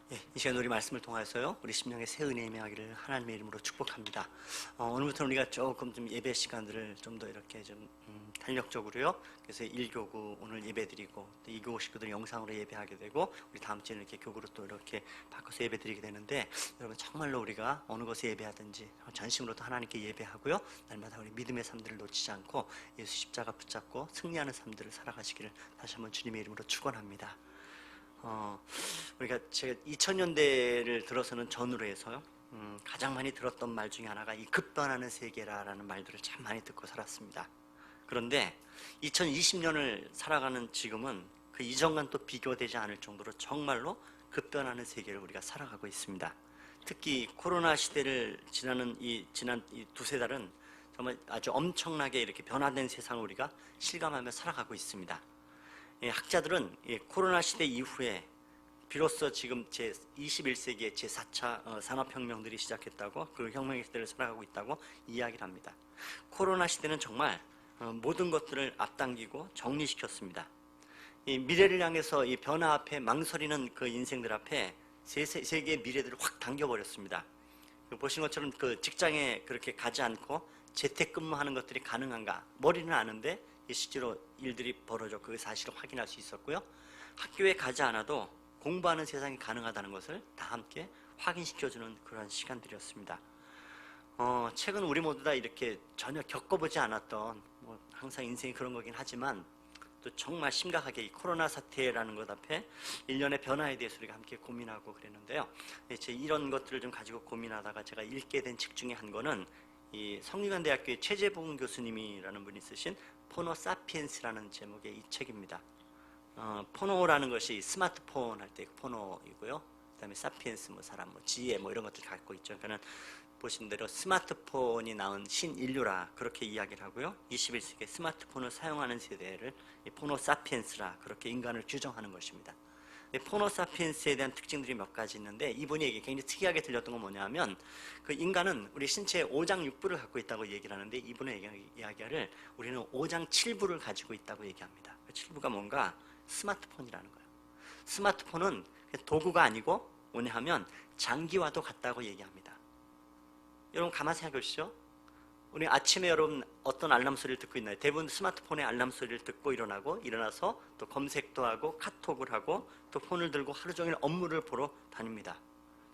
이 시간 우리 말씀을 통하여서요, 우리 심령의 새 은혜의 임하기를 하나님의 이름으로 축복합니다. 오늘부터 우리가 조금 좀 예배 시간들을 좀 더 이렇게 좀 탄력적으로요. 그래서 1교구 오늘 예배드리고 또 2교구 식구들 영상으로 예배하게 되고, 우리 다음 주에는 이렇게 교구로 또 이렇게 바꿔서 예배드리게 되는데, 여러분 정말로 우리가 어느 곳에 예배하든지 전심으로 또 하나님께 예배하고요, 날마다 우리 믿음의 삶들을 놓치지 않고 예수 십자가 붙잡고 승리하는 삶들을 살아가시기를 다시 한번 주님의 이름으로 축원합니다. 우리가 제가 2000년대를 들어서는 전후로 해서요, 가장 많이 들었던 말 중에 하나가 이 급변하는 세계라는 말들을 참 많이 듣고 살았습니다. 그런데 2020년을 살아가는 지금은 그 이전과는 또 비교되지 않을 정도로 정말로 급변하는 세계를 우리가 살아가고 있습니다. 특히 코로나 시대를 지난 이 두세 달은 정말 아주 엄청나게 이렇게 변화된 세상을 우리가 실감하며 살아가고 있습니다. 학자들은 코로나 시대 이후에 비로소 지금 제21세기의 제4차 산업혁명들이 시작했다고, 그 혁명의 시대를 살아가고 있다고 이야기를 합니다. 코로나 시대는 정말 모든 것들을 앞당기고 정리시켰습니다. 이 미래를 향해서 이 변화 앞에 망설이는 그 인생들 앞에 세계의 미래들을 확 당겨버렸습니다. 보신 것처럼 그 직장에 그렇게 가지 않고 재택근무하는 것들이 가능한가, 머리는 아는데 실제로 일들이 벌어져 그 사실을 확인할 수 있었고요. 학교에 가지 않아도 공부하는 세상이 가능하다는 것을 다 함께 확인시켜주는 그런 시간들이었습니다. 최근 우리 모두 다 이렇게 전혀 겪어보지 않았던, 항상 인생이 그런 거긴 하지만 또 정말 심각하게 이 코로나 사태라는 것 앞에 일련의 변화에 대해서 우리가 함께 고민하고 그랬는데요. 이런 것들을 좀 가지고 고민하다가 제가 읽게 된 책 중에 한 거는 이 성균관대학교의 최재봉 교수님이라는 분이 쓰신 포노 사피엔스라는 제목의 이 책입니다. 포노라는 것이 스마트폰 할 때 포노이고요. 그다음에 사피엔스 사람 지혜 이런 것들 갖고 있죠. 그러니까 보신 대로 스마트폰이 낳은 신인류라 그렇게 이야기를 하고요. 21세기에 스마트폰을 사용하는 세대를 포노 사피엔스라 그렇게 인간을 규정하는 것입니다. 포노 사피엔스에 대한 특징들이 몇 가지 있는데, 이분이 굉장히 특이하게 들렸던 건 뭐냐면, 그 인간은 우리 신체에 5장 6부를 갖고 있다고 얘기를 하는데, 이분의 이야기를 우리는 5장 7부를 가지고 있다고 얘기합니다. 그 7부가 뭔가 스마트폰이라는 거예요. 스마트폰은 도구가 아니고 뭐냐 하면 장기와도 같다고 얘기합니다. 여러분 가만히 생각해 보시죠. 우리 아침에 여러분 어떤 알람 소리를 듣고 있나요? 대부분 스마트폰의 알람 소리를 듣고 일어나서 또 검색도 하고 카톡을 하고 또 폰을 들고 하루 종일 업무를 보러 다닙니다.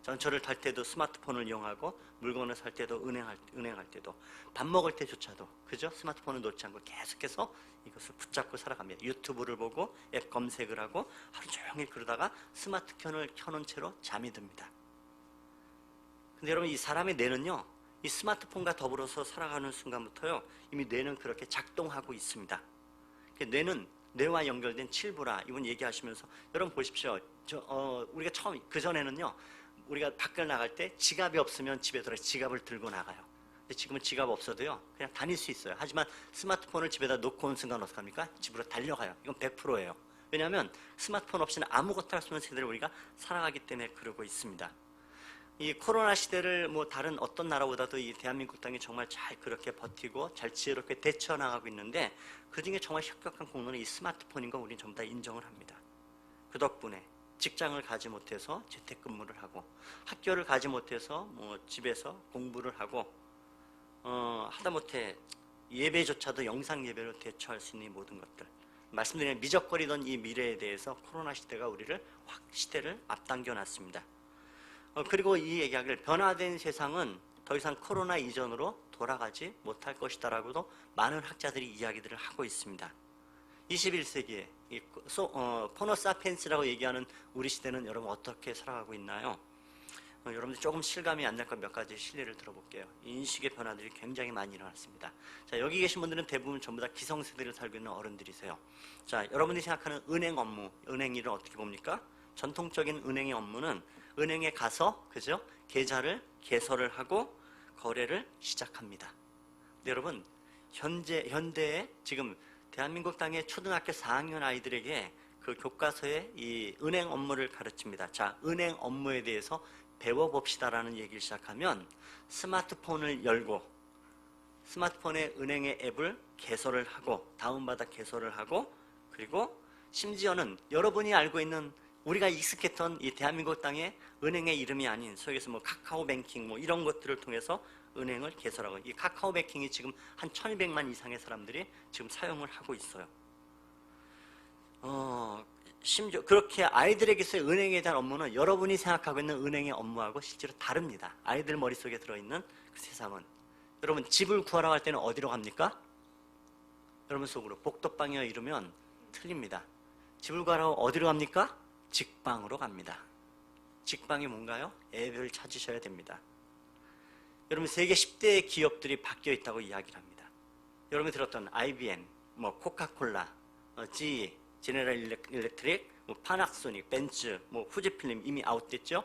전철을 탈 때도 스마트폰을 이용하고, 물건을 살 때도 은행할 때도, 밥 먹을 때조차도 그죠? 스마트폰을 놓지 않고 계속해서 이것을 붙잡고 살아갑니다. 유튜브를 보고 앱 검색을 하고 하루 종일 그러다가 스마트폰을 켜놓은 채로 잠이 듭니다. 근데 여러분, 이 사람의 뇌는요, 이 스마트폰과 더불어서 살아가는 순간부터요, 이미 뇌는 그렇게 작동하고 있습니다. 뇌는 뇌와 연결된 칠부라 이분 얘기하시면서, 여러분 보십시오. 우리가 처음 그전에는요, 우리가 밖을 나갈 때 지갑이 없으면 집에 들어서 지갑을 들고 나가요. 근데 지금은 지갑 없어도요 그냥 다닐 수 있어요. 하지만 스마트폰을 집에다 놓고 온 순간 어떡합니까? 집으로 달려가요. 이건 100%예요. 왜냐하면 스마트폰 없이는 아무것도 할 수 없는 세대를 우리가 살아가기 때문에 그러고 있습니다. 이 코로나 시대를 다른 어떤 나라보다도 이 대한민국 땅이 정말 잘 그렇게 버티고 잘 지혜롭게 대처해 나가고 있는데, 그 중에 정말 혁혁한 공로는 이 스마트폰인 거 우리는 전부 다 인정을 합니다. 그 덕분에 직장을 가지 못해서 재택근무를 하고, 학교를 가지 못해서 집에서 공부를 하고, 하다못해 예배조차도 영상 예배로 대처할 수 있는 모든 것들, 말씀드린 미적거리던 이 미래에 대해서 코로나 시대가 우리를 확 시대를 앞당겨 놨습니다. 그리고 이 얘기하기를, 변화된 세상은 더 이상 코로나 이전으로 돌아가지 못할 것이다라고도 많은 학자들이 이야기들을 하고 있습니다. 21세기에 포노 사피엔스라고 얘기하는 우리 시대는 여러분 어떻게 살아가고 있나요? 여러분들 조금 실감이 안 날 것 몇 가지 실례를 들어볼게요. 인식의 변화들이 굉장히 많이 일어났습니다. 자, 여기 계신 분들은 대부분 전부 다 기성세대를 살고 있는 어른들이세요. 자, 여러분들이 생각하는 은행 업무, 은행 일을 어떻게 봅니까? 전통적인 은행의 업무는 은행에 가서 그죠? 계좌를 개설을 하고 거래를 시작합니다. 근데 여러분, 현대에 지금 대한민국 땅의 초등학교 4학년 아이들에게 그 교과서에 이 은행 업무를 가르칩니다. 자, 은행 업무에 대해서 배워봅시다라는 얘기를 시작하면, 스마트폰을 열고 스마트폰에 은행의 앱을 개설을 하고 다운받아 개설을 하고, 그리고 심지어는 여러분이 알고 있는 우리가 익숙했던 이 대한민국 땅의 은행의 이름이 아닌 소위에서 뭐 카카오뱅킹 뭐 이런 것들을 통해서 은행을 개설하고, 이 카카오뱅킹이 지금 한 1200만 이상의 사람들이 지금 사용을 하고 있어요. 심지어 그렇게 아이들에게서의 은행에 대한 업무는 여러분이 생각하고 있는 은행의 업무하고 실제로 다릅니다. 아이들 머릿속에 들어있는 그 세상은. 여러분 집을 구하러 갈 때는 어디로 갑니까? 여러분 속으로 복덕방이라 이러면 틀립니다. 집을 구하러 어디로 갑니까? 직방으로 갑니다. 직방이 뭔가요? 앱을 찾으셔야 됩니다. 여러분 세계 10대 기업들이 바뀌어 있다고 이야기를 합니다. 여러분이 들었던 IBM, 뭐 코카콜라, GE, 제네럴 일렉트릭, 뭐 파나소닉, 벤츠, 뭐 후지필름 이미 아웃됐죠.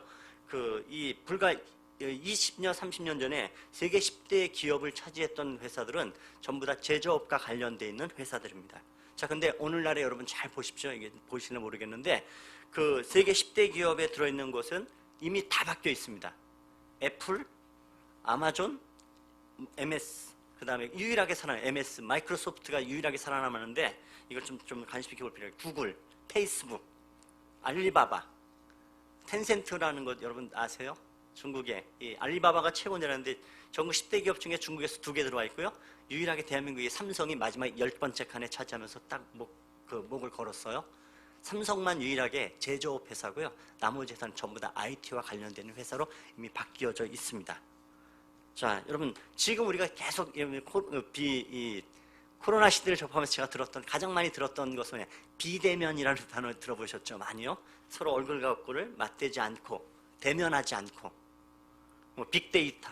이 불과 20년, 30년 전에 세계 10대 기업을 차지했던 회사들은 전부 다 제조업과 관련되어 있는 회사들입니다. 자, 근데 오늘날에 여러분 잘 보십시오. 이게 보시나 모르겠는데 그 세계 10대 기업에 들어있는 곳은 이미 다 바뀌어 있습니다. 애플, 아마존, MS, 그 다음에 유일하게 살아남은 MS, 마이크로소프트가 유일하게 살아남았는데 이걸 좀 관심 있게 볼 필요해요. 구글, 페이스북, 알리바바, 텐센트라는 것 여러분 아세요? 중국에 이 알리바바가 최고냐는데 전국 10대 기업 중에 중국에서 2개 들어와 있고요. 유일하게 대한민국의 삼성이 마지막 10번째 칸에 차지하면서 딱 목을 걸었어요. 삼성만 유일하게 제조업 회사고요. 나머지 회사는 전부 다 IT와 관련되는 회사로 이미 바뀌어져 있습니다. 자, 여러분 지금 우리가 계속 코로나 시대를 접하면서 제가 가장 많이 들었던 것은 비대면이라는 단어 들어보셨죠? 많이요? 서로 얼굴과 얼굴을 맞대지 않고 대면하지 않고 뭐 빅데이터,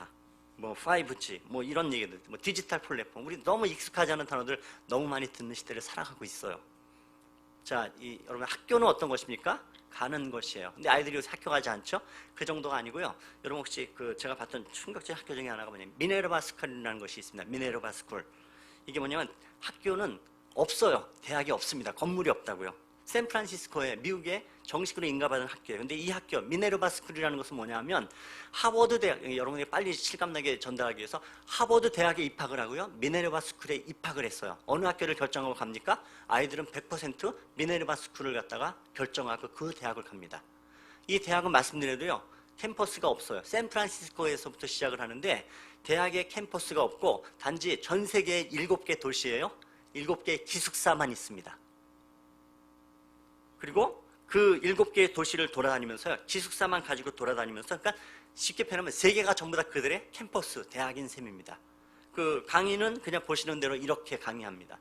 뭐 5G, 뭐 이런 얘기들, 뭐 디지털 플랫폼, 우리 너무 익숙하지 않은 단어들 너무 많이 듣는 시대를 살아가고 있어요. 자, 여러분 학교는 어떤 것입니까? 가는 것이에요. 근데 아이들이 요새 학교 가지 않죠? 그 정도가 아니고요. 여러분 혹시 제가 봤던 충격적인 학교 중에 하나가 뭐냐면 미네르바 스쿨이라는 것이 있습니다. 미네르바 스쿨. 이게 뭐냐면 학교는 없어요. 대학이 없습니다. 건물이 없다고요. 샌프란시스코에 미국에 정식으로 인가받은 학교예요. 근데 이 학교 미네르바 스쿨이라는 것은 뭐냐면 하버드 대학, 여러분이 빨리 실감나게 전달하기 위해서 하버드 대학에 입학을 하고요. 미네르바 스쿨에 입학을 했어요. 어느 학교를 결정하고 갑니까? 아이들은 100% 미네르바 스쿨을 갖다가 결정하고 그 대학을 갑니다. 이 대학은 말씀드려도요. 캠퍼스가 없어요. 샌프란시스코에서부터 시작을 하는데 대학에 캠퍼스가 없고 단지 전 세계에 7개 도시예요. 7개의 기숙사만 있습니다. 그리고 그 7개의 도시를 돌아다니면서요. 기숙사만 가지고 돌아다니면서, 그러니까 쉽게 표현하면 세계가 전부 다 그들의 캠퍼스, 대학인 셈입니다. 그 강의는 그냥 보시는 대로 이렇게 강의합니다.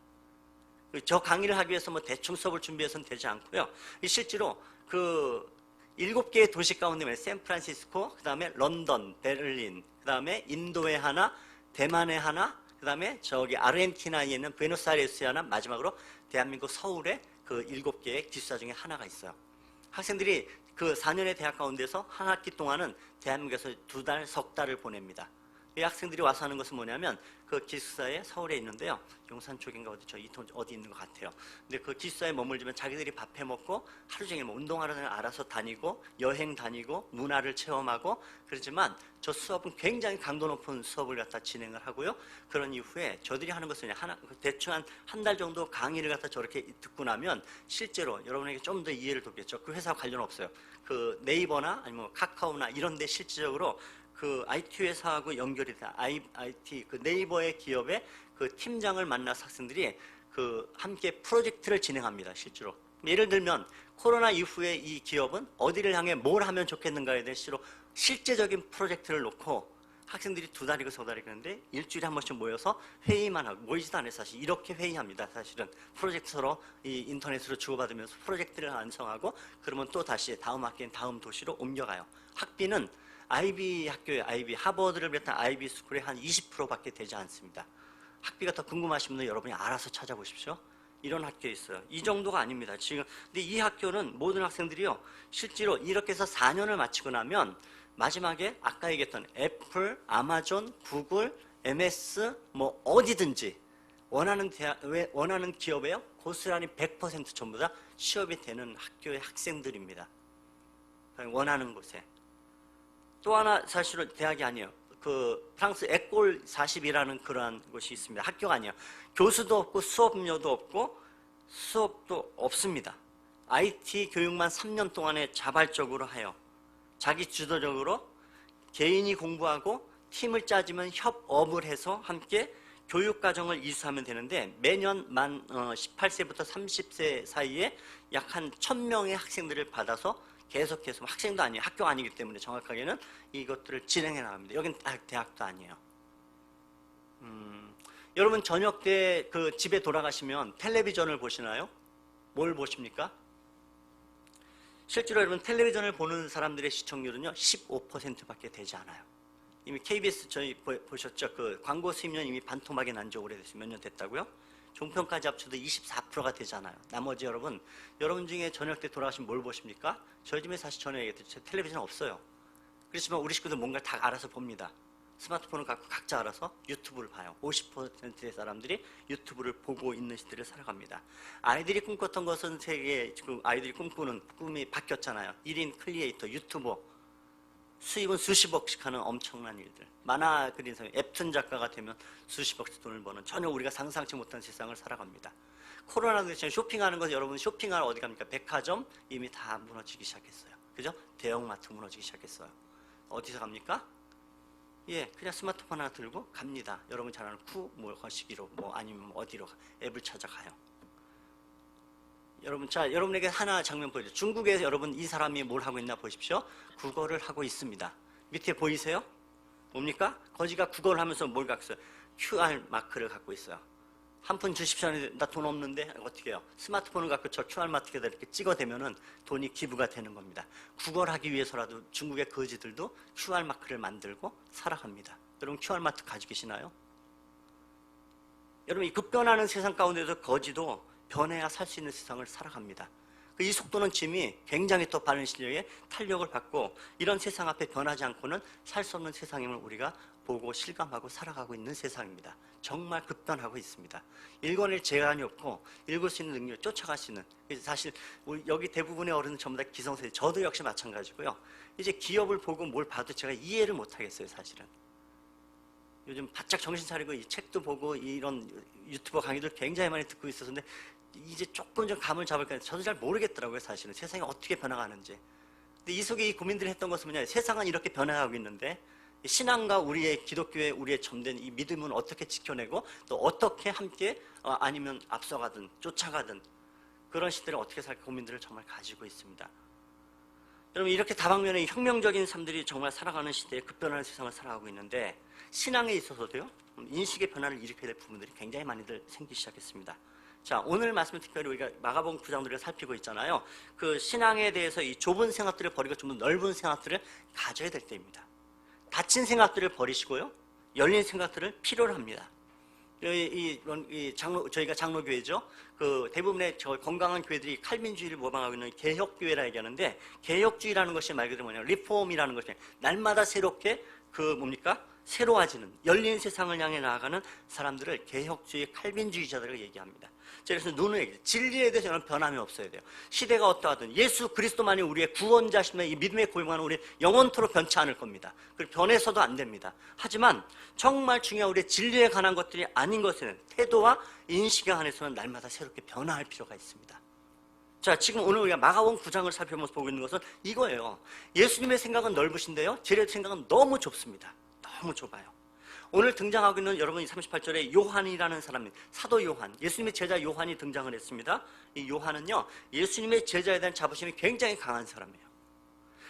저 강의를 하기 위해서 뭐 대충 수업을 준비해서는 되지 않고요. 실제로 그 7개의 도시 가운데 샌프란시스코, 그 다음에 런던, 베를린, 그 다음에 인도에 하나, 대만에 하나, 그 다음에 저기 아르헨티나에 있는 부에노스아이레스에 하나, 마지막으로 대한민국 서울에 그 7개의 기숙사 중에 하나가 있어요. 학생들이 그 4년의 대학 가운데서 한 학기 동안은 대한민국에서 2달, 석 달을 보냅니다. 이 학생들이 와서 하는 것은 뭐냐면 그 기숙사에 서울에 있는데요. 용산 쪽인가 어디 있는 것 같아요. 근데 그 기숙사에 머물지면 자기들이 밥해 먹고 하루 종일 뭐 운동하러 알아서 다니고 여행 다니고 문화를 체험하고 그렇지만 저 수업은 굉장히 강도 높은 수업을 갖다 진행을 하고요. 그런 이후에 저들이 하는 것은 대충 한 달 정도 강의를 갖다 저렇게 듣고 나면 실제로 여러분에게 좀 더 이해를 돕겠죠. 그 회사와 관련 없어요. 그 네이버나 아니면 카카오나 이런 데 실질적으로 그 IT 회사하고 연결이 돼. IT 그 네이버의 기업의 그 팀장을 만나서 학생들이 그 함께 프로젝트를 진행합니다. 실제로. 예를 들면 코로나 이후에 이 기업은 어디를 향해 뭘 하면 좋겠는가에 대해 실제적인 프로젝트를 놓고 학생들이 2달이고 3달이고 하는데 일주일에 한 번씩 모여서 회의만 하고, 모이지도 않아요. 사실 이렇게 회의합니다. 사실은 프로젝트 서로 이 인터넷으로 주고받으면서 프로젝트를 완성하고 그러면 또 다시 다음 학기엔 다음 도시로 옮겨가요. 학비는 IB 학교의 하버드를 비롯한 IB 스쿨의 한 20%밖에 되지 않습니다. 학비가 더 궁금하신 분은 여러분이 알아서 찾아보십시오. 이런 학교에 있어요. 이 정도가 아닙니다. 지금 근데 이 학교는 모든 학생들이요. 실제로 이렇게 해서 4년을 마치고 나면 마지막에 아까 얘기했던 애플, 아마존, 구글, MS 뭐 어디든지 원하는 기업에요. 고스란히 100% 전부 다 취업이 되는 학교의 학생들입니다. 원하는 곳에. 또 하나 사실은 대학이 아니에요. 그 프랑스 에콜 40이라는 그러한 곳이 있습니다. 학교가 아니에요. 교수도 없고 수업료도 없고 수업도 없습니다. IT 교육만 3년 동안에 자발적으로 하여 자기 주도적으로 개인이 공부하고 팀을 짜지면 협업을 해서 함께 교육과정을 이수하면 되는데 매년 만 18세부터 30세 사이에 약 한 1000명의 학생들을 받아서 계속해서 학생도 아니에요. 학교 아니기 때문에 정확하게는 이것들을 진행해 나갑니다. 여긴 대학도 아니에요. 여러분 저녁 때 그 집에 돌아가시면 텔레비전을 보시나요? 뭘 보십니까? 실제로 여러분 텔레비전을 보는 사람들의 시청률은요 15%밖에 되지 않아요. 이미 KBS 저희 보셨죠? 그 광고 수입률 이미 반토막이 난 지 오래됐어요. 몇 년 됐다고요? 종편까지 합쳐도 24%가 되잖아요. 나머지 여러분 중에 저녁 때 돌아가시면 뭘 보십니까? 저희 집에 사실 저녁에 텔레비전 없어요. 그렇지만 우리 식구들 뭔가를 다 알아서 봅니다. 스마트폰을 갖고 각자 알아서 유튜브를 봐요. 50%의 사람들이 유튜브를 보고 있는 시대를 살아갑니다. 아이들이 꿈꿨던 것은 지금 아이들이 꿈꾸는 꿈이 바뀌었잖아요. 1인 크리에이터, 유튜버, 수입은 수십억씩 하는 엄청난 일들. 만화 그린 사람, 앱튼 작가가 되면 수십억씩 돈을 버는 전혀 우리가 상상치 못한 세상을 살아갑니다. 코로나 대신 쇼핑하는 것 여러분 쇼핑하러 어디 갑니까? 백화점 이미 다 무너지기 시작했어요. 그죠? 대형마트 무너지기 시작했어요. 어디서 갑니까? 예, 그냥 스마트폰 하나 들고 갑니다. 여러분 잘 아는 거시기로 아니면 어디로 앱을 찾아가요. 여러분 여러분에게 하나 장면 보여줘. 중국에서 여러분 이 사람이 뭘 하고 있나 보십시오. 국어를 하고 있습니다. 밑에 보이세요? 뭡니까? 거지가 국어를 하면서 뭘 갖고 있어요? QR 마크를 갖고 있어요. 한 푼 주십시오. 나 돈 없는데 어떻게 해요? 스마트폰을 갖고 저 QR 마크에다 이렇게 찍어대면은 돈이 기부가 되는 겁니다. 국어를 하기 위해서라도 중국의 거지들도 QR 마크를 만들고 살아갑니다. 여러분 QR 마크 가지고 계시나요? 여러분 이 급변하는 세상 가운데서 거지도 변해야 살 수 있는 세상을 살아갑니다. 이 속도는 짐이 굉장히 또 빠른 시력에 탄력을 받고 이런 세상 앞에 변하지 않고는 살 수 없는 세상임을 우리가 보고 실감하고 살아가고 있는 세상입니다. 정말 급변하고 있습니다. 읽어낼 제한이 없고 읽을 수 있는 능력을 쫓아갈 수 있는 사실 여기 대부분의 어른은 전부 다 기성세대 저도 역시 마찬가지고요. 이제 기업을 보고 뭘 봐도 제가 이해를 못하겠어요. 사실은. 요즘 바짝 정신 차리고 이 책도 보고 이런 유튜버 강의들 굉장히 많이 듣고 있었는데 이제 조금 좀 감을 잡을까 저도 잘 모르겠더라고요. 사실은 세상이 어떻게 변화가는지. 근데 이 속에 이 고민들이 했던 것은 뭐냐, 세상은 이렇게 변화하고 있는데 신앙과 우리의 기독교의 우리의 점된 이 믿음은 어떻게 지켜내고 또 어떻게 함께 아니면 앞서가든 쫓아가든 그런 시대를 어떻게 살까 고민들을 정말 가지고 있습니다. 여러분 이렇게 다방면의 혁명적인 삶들이 정말 살아가는 시대에 급변하는 세상을 살아가고 있는데 신앙에 있어서도요 인식의 변화를 일으켜야 될 부분들이 굉장히 많이들 생기기 시작했습니다. 자, 오늘 말씀은 특별히 우리가 마가복음 9장들을 살피고 있잖아요. 그 신앙에 대해서 이 좁은 생각들을 버리고 좀 더 넓은 생각들을 가져야 될 때입니다. 닫힌 생각들을 버리시고요, 열린 생각들을 필요로 합니다. 저희가 장로교회죠. 그 대부분의 건강한 교회들이 칼빈주의를 모방하고 있는 개혁교회라 얘기하는데 개혁주의라는 것이 말 그대로 뭐냐, 리폼이라는 것이 날마다 새롭게 새로워지는 열린 세상을 향해 나아가는 사람들을 개혁주의 칼빈주의자들을 얘기합니다. 그래서 눈을 얘기해요. 진리에 대해서 저는 변함이 없어야 돼요. 시대가 어떠하든 예수 그리스도만이 우리의 구원자심에 이 믿음에 고용하는 우리 영원토록 변치 않을 겁니다. 그리고 변해서도 안 됩니다. 하지만 정말 중요한 우리의 진리에 관한 것들이 아닌 것에는 태도와 인식에 관해서는 날마다 새롭게 변화할 필요가 있습니다. 자, 지금 오늘 우리가 마가복음 9장을 살펴보면서 보고 있는 것은 이거예요. 예수님의 생각은 넓으신데요, 제 생각은 너무 좁습니다. 너무 좁아요. 오늘 등장하고 있는 여러분이 38절에 요한이라는 사람입니다. 사도 요한, 예수님의 제자 요한이 등장을 했습니다. 이 요한은요, 예수님의 제자에 대한 자부심이 굉장히 강한 사람이에요.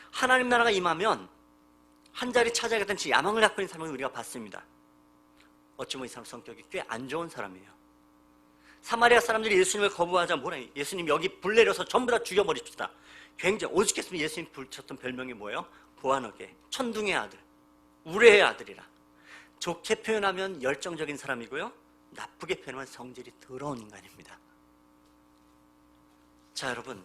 하나님 나라가 임하면 한 자리 차지하겠다는 야망을 갖고 있는 사람을 우리가 봤습니다. 어찌 보면 이 사람 성격이 꽤 안 좋은 사람이에요. 사마리아 사람들이 예수님을 거부하자 뭐라, 예수님 여기 불 내려서 전부 다 죽여버립시다. 굉장히 오죽했으면 예수님 붙였던 별명이 뭐예요? 보아너게, 천둥의 아들, 우레의 아들이라. 좋게 표현하면 열정적인 사람이고요, 나쁘게 표현하면 성질이 더러운 인간입니다. 자, 여러분,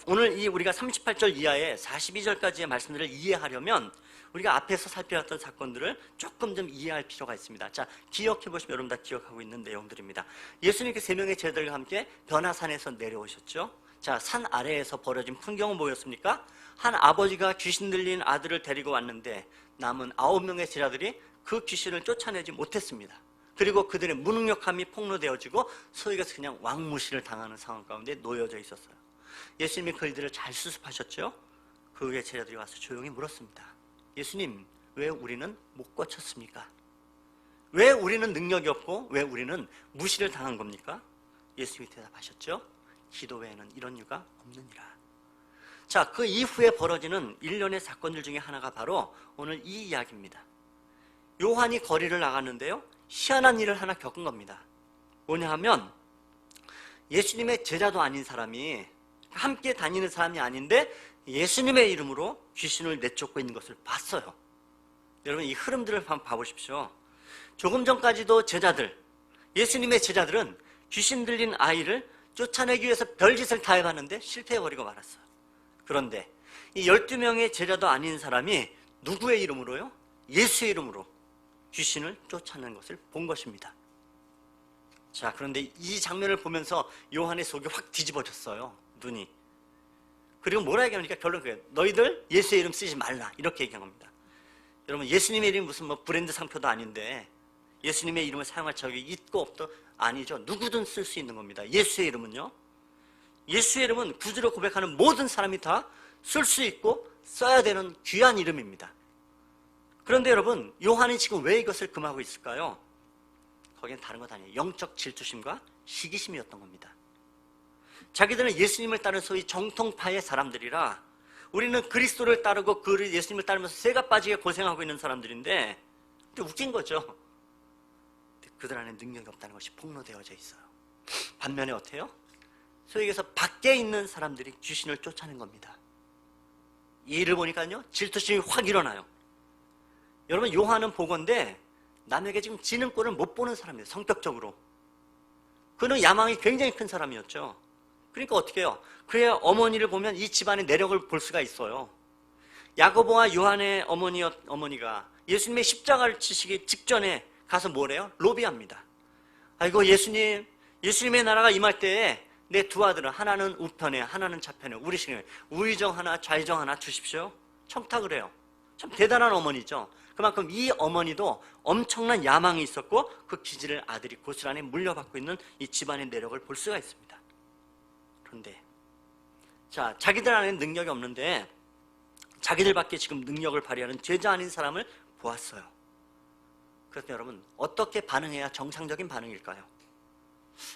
오늘 우리가 38절 이하의 42절까지의 말씀들을 이해하려면 우리가 앞에서 살펴봤던 사건들을 조금 좀 이해할 필요가 있습니다. 자, 기억해 보시면 여러분 다 기억하고 있는 내용들입니다. 예수님께서 3명의 제자들과 함께 변화산에서 내려오셨죠. 자, 산 아래에서 벌어진 풍경은 뭐였습니까? 한 아버지가 귀신 들린 아들을 데리고 왔는데 남은 9명의 제자들이 그 귀신을 쫓아내지 못했습니다. 그리고 그들의 무능력함이 폭로되어지고 소위가 그냥 왕무시를 당하는 상황 가운데 놓여져 있었어요. 예수님이 그 일들을 잘 수습하셨죠. 그 후에 제자들이 와서 조용히 물었습니다. 예수님, 왜 우리는 못 고쳤습니까? 왜 우리는 능력이 없고 왜 우리는 무시를 당한 겁니까? 예수님이 대답하셨죠. 기도 외에는 이런 이유가 없느니라. 자, 그 이후에 벌어지는 일련의 사건들 중에 하나가 바로 오늘 이 이야기입니다. 요한이 거리를 나갔는데요, 희한한 일을 하나 겪은 겁니다. 뭐냐 하면 예수님의 제자도 아닌 사람이, 함께 다니는 사람이 아닌데 예수님의 이름으로 귀신을 내쫓고 있는 것을 봤어요. 여러분, 이 흐름들을 한번 봐보십시오. 조금 전까지도 제자들, 예수님의 제자들은 귀신 들린 아이를 쫓아내기 위해서 별짓을 다 해봤는데 실패해버리고 말았어요. 그런데 이 12명의 제자도 아닌 사람이 누구의 이름으로요? 예수의 이름으로 귀신을 쫓아내는 것을 본 것입니다. 자, 그런데 이 장면을 보면서 요한의 속이 확 뒤집어졌어요. 눈이. 그리고 뭐라 얘기합니까? 결론 그래요. 너희들 예수의 이름 쓰지 말라, 이렇게 얘기한 겁니다. 여러분, 예수님의 이름이 무슨 뭐 브랜드 상표도 아닌데 예수님의 이름을 사용할 적이 있고 없도 아니죠. 누구든 쓸 수 있는 겁니다. 예수의 이름은요, 예수의 이름은 구주로 고백하는 모든 사람이 다 쓸 수 있고 써야 되는 귀한 이름입니다. 그런데 여러분, 요한이 지금 왜 이것을 금하고 있을까요? 거기는 다른 것 아니에요. 영적 질투심과 시기심이었던 겁니다. 자기들은 예수님을 따르는 소위 정통파의 사람들이라, 우리는 그리스도를 따르고 그 예수님을 따르면서 새가 빠지게 고생하고 있는 사람들인데, 웃긴 거죠. 그들 안에 능력이 없다는 것이 폭로되어져 있어요. 반면에 어때요? 소위 얘기해서 밖에 있는 사람들이 귀신을 쫓아낸 겁니다. 이 일을 보니까요, 질투심이 확 일어나요. 여러분, 요한은 보건대 남에게 지금 지는 꼴을 못 보는 사람이에요. 성격적으로. 그는 야망이 굉장히 큰 사람이었죠. 그러니까 어떻게 해요? 그의 어머니를 보면 이 집안의 내력을 볼 수가 있어요. 야고보와 요한의 어머니가 예수님의 십자가를 치시기 직전에 가서 뭐래요? 로비합니다. 아이고, 예수님의 나라가 임할 때에 내 두 아들은 하나는 우편에 하나는 좌편에 우리시는 우의정 하나 좌의정 하나 주십시오. 청탁을 해요. 참 대단한 어머니죠. 그만큼 이 어머니도 엄청난 야망이 있었고 그 기질을 아들이 고스란히 물려받고 있는 이 집안의 내력을 볼 수가 있습니다. 그런데 자, 자기들 안에 능력이 없는데 자기들밖에 지금 능력을 발휘하는 제자 아닌 사람을 보았어요. 그래서 여러분, 어떻게 반응해야 정상적인 반응일까요?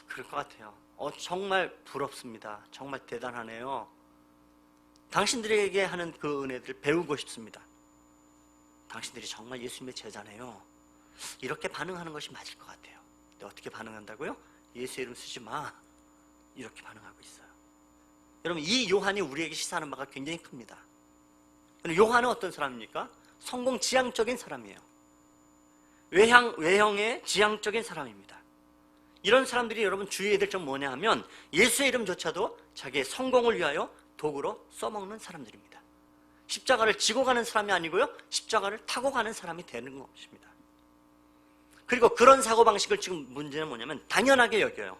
그럴 것 같아요. 정말 부럽습니다. 정말 대단하네요. 당신들에게 하는 그 은혜들을 배우고 싶습니다. 당신들이 정말 예수님의 제자네요. 이렇게 반응하는 것이 맞을 것 같아요. 근데 어떻게 반응한다고요? 예수의 이름 쓰지 마, 이렇게 반응하고 있어요. 여러분, 이 요한이 우리에게 시사하는 바가 굉장히 큽니다. 요한은 어떤 사람입니까? 성공 지향적인 사람이에요. 외형의 지향적인 사람입니다. 이런 사람들이 여러분 주의해야 될 점 뭐냐 하면 예수의 이름조차도 자기의 성공을 위하여 도구로 써먹는 사람들입니다. 십자가를 지고 가는 사람이 아니고요, 십자가를 타고 가는 사람이 되는 것입니다. 그리고 그런 사고방식을 지금 문제는 뭐냐면 당연하게 여겨요.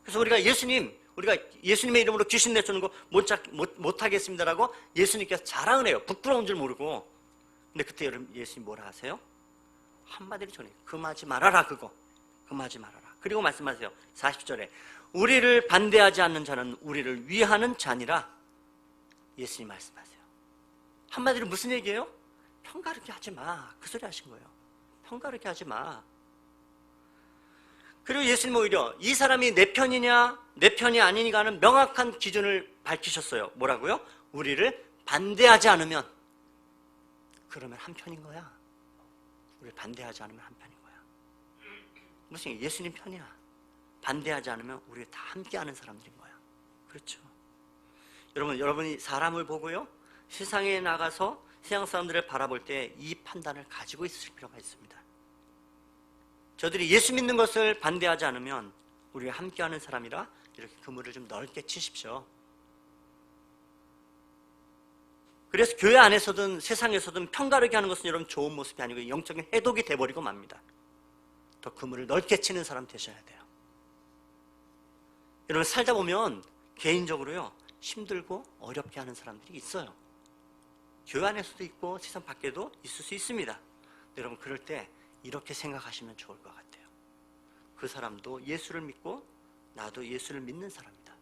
그래서 우리가 예수님의 이름으로 귀신 내쫓는 거 못하겠습니다라고 예수님께서 자랑을 해요. 부끄러운 줄 모르고. 근데 그때 여러분, 예수님 뭐라 하세요? 한마디로 전해요. 금하지 말아라, 그거. 금하지 말아라. 그리고 말씀하세요. 40절에 우리를 반대하지 않는 자는 우리를 위하는 자니라. 예수님 말씀하세요. 한마디로 무슨 얘기예요? 편가르게 하지 마, 그 소리 하신 거예요. 편가르게 하지 마. 그리고 예수님 오히려 이 사람이 내 편이냐 내 편이 아니니가 하는 명확한 기준을 밝히셨어요. 뭐라고요? 우리를 반대하지 않으면, 그러면 한 편인 거야. 우리를 반대하지 않으면 한 편인 거야. 무슨 예수님 편이야. 반대하지 않으면 우리 다 함께하는 사람들인 거야. 그렇죠? 여러분이 사람을 보고요, 세상에 나가서 세상 사람들을 바라볼 때 이 판단을 가지고 있을 필요가 있습니다. 저들이 예수 믿는 것을 반대하지 않으면 우리가 함께하는 사람이라 이렇게 그물을 좀 넓게 치십시오. 그래서 교회 안에서든 세상에서든 편가르게 하는 것은 여러분 좋은 모습이 아니고 영적인 해독이 돼버리고 맙니다. 더 그물을 넓게 치는 사람 되셔야 돼요. 여러분, 살다 보면 개인적으로요, 힘들고 어렵게 하는 사람들이 있어요. 교회 안에서도 있고 세상 밖에도 있을 수 있습니다. 여러분, 그럴 때 이렇게 생각하시면 좋을 것 같아요. 그 사람도 예수를 믿고 나도 예수를 믿는 사람이다.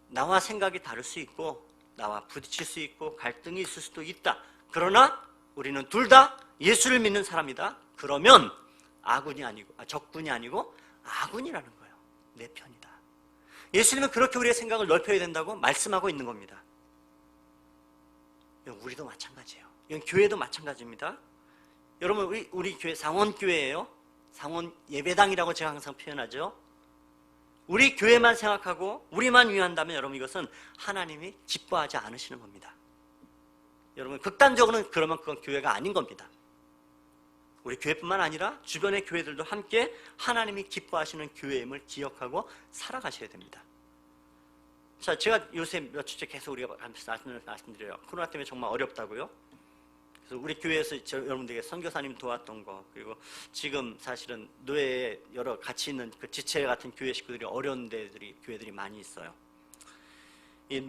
나와 생각이 다를 수 있고 나와 부딪힐 수 있고 갈등이 있을 수도 있다. 그러나 우리는 둘 다 예수를 믿는 사람이다. 그러면 적군이 아니고 아군이라는 거예요. 내 편이다. 예수님은 그렇게 우리의 생각을 넓혀야 된다고 말씀하고 있는 겁니다. 우리도 마찬가지예요. 이건 교회도 마찬가지입니다. 여러분 우리 교회 상원교회예요. 상원 예배당이라고 제가 항상 표현하죠. 우리 교회만 생각하고 우리만 위한다면 여러분 이것은 하나님이 기뻐하지 않으시는 겁니다. 여러분 극단적으로는 그러면 그건 교회가 아닌 겁니다. 우리 교회뿐만 아니라 주변의 교회들도 함께 하나님이 기뻐하시는 교회임을 기억하고 살아가셔야 됩니다. 자, 제가 요새 며칠째 계속 우리가 말씀드려요. 코로나 때문에 정말 어렵다고요. 그래서 우리 교회에서 여러분들에게 선교사님 도왔던 거, 그리고 지금 사실은 노예에 여러 같이 있는 그 지체 같은 교회 식구들이 어려운 교회들이 많이 있어요. 이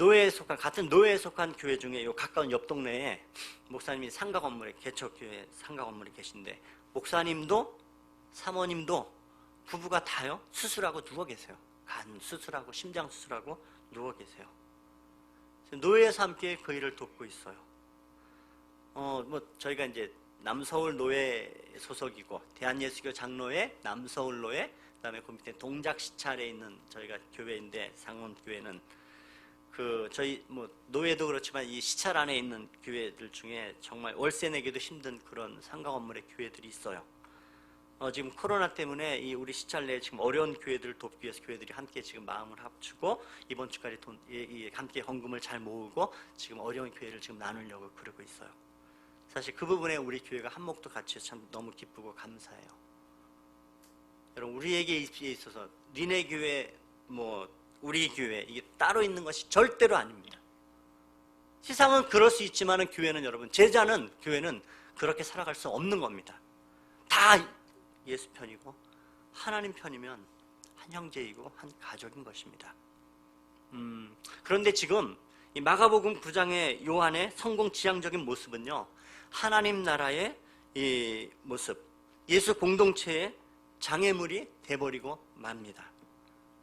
같은 노예에 속한 교회 중에 요 가까운 옆 동네에 목사님이 상가 건물에 개척교회 상가 건물에 계신데 목사님도 사모님도 부부가 다요 수술하고 누워 계세요. 간 수술하고 심장 수술하고 누워 계세요. 노예에서 함께 그 일을 돕고 있어요. 저희가 이제 남서울 노예 소속이고 대한예수교 장로회, 남서울 노예, 그다음에 그 밑에 동작시찰에 있는 저희가 교회인데 상원교회는 저희 노예도 그렇지만 이 시찰 안에 있는 교회들 중에 정말 월세 내기도 힘든 그런 상가 건물의 교회들이 있어요. 지금 코로나 때문에 이 우리 시찰 내에 지금 어려운 교회들을 돕기 위해서 교회들이 함께 지금 마음을 합치고 이번 주까지 함께 헌금을 잘 모으고 지금 어려운 교회를 지금 나누려고 그러고 있어요. 사실 그 부분에 우리 교회가 한몫도 같이 참 너무 기쁘고 감사해요. 여러분 우리에게 있어서 니네 교회 우리 교회 이게 따로 있는 것이 절대로 아닙니다. 세상은 그럴 수 있지만은 교회는 여러분 교회는 그렇게 살아갈 수 없는 겁니다. 다 예수 편이고 하나님 편이면 한 형제이고 한 가족인 것입니다. 그런데 지금 이 마가복음 9장의 요한의 성공 지향적인 모습은요, 하나님 나라의 이 모습, 예수 공동체의 장애물이 돼버리고 맙니다.